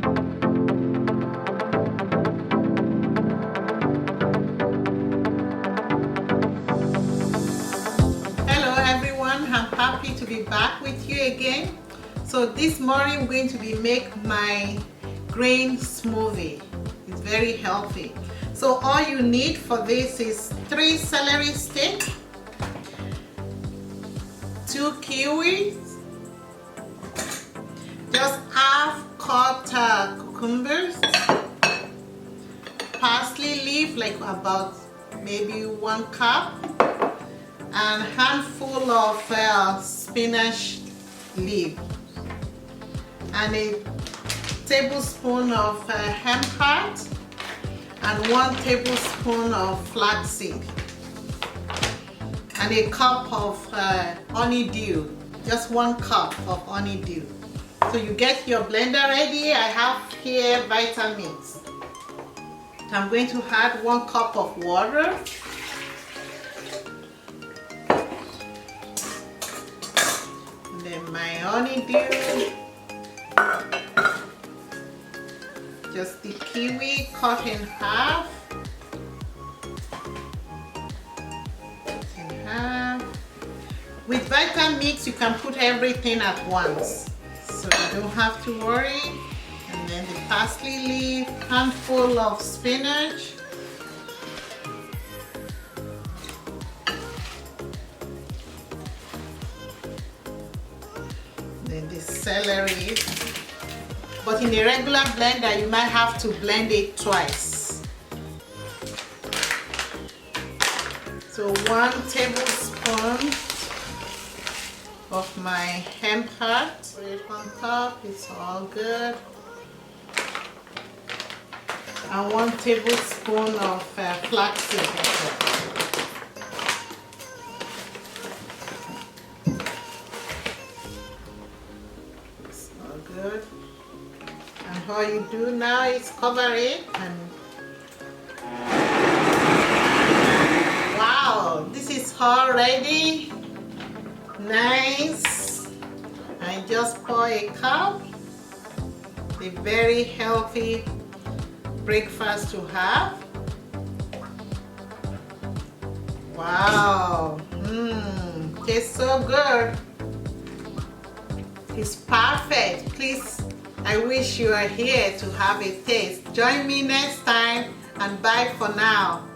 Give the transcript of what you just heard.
Hello everyone, I'm happy to be back with you again. So this morning we're going to be making my green smoothie. It's very healthy. So all you need for this is 3 celery sticks, 2 kiwis, just half cut cucumbers, parsley leaf like about maybe 1 cup, and a handful of spinach leaf, and a tablespoon of Hemp Hearts, and 1 tablespoon of flaxseed, and a cup of honeydew, just 1 cup of honeydew. So you get your blender ready. I have here vitamins. I'm going to add 1 cup of water. And then my honeydew. Just the kiwi cut in half. With Vitamix you can put everything at once, so you don't have to worry. And then the parsley leaf, handful of spinach, then the celery. But in a regular blender you might have to blend it twice. So 1 tablespoon of my hemp heart. Put it on top, it's all good. And 1 tablespoon of flaxseed. It's all good. And all you do now is cover it, and wow, this is already nice. I just pour a cup. A very healthy breakfast to have. Wow, tastes so good. It's perfect. Please, I wish you are here to have a taste. Join me next time, and bye for now.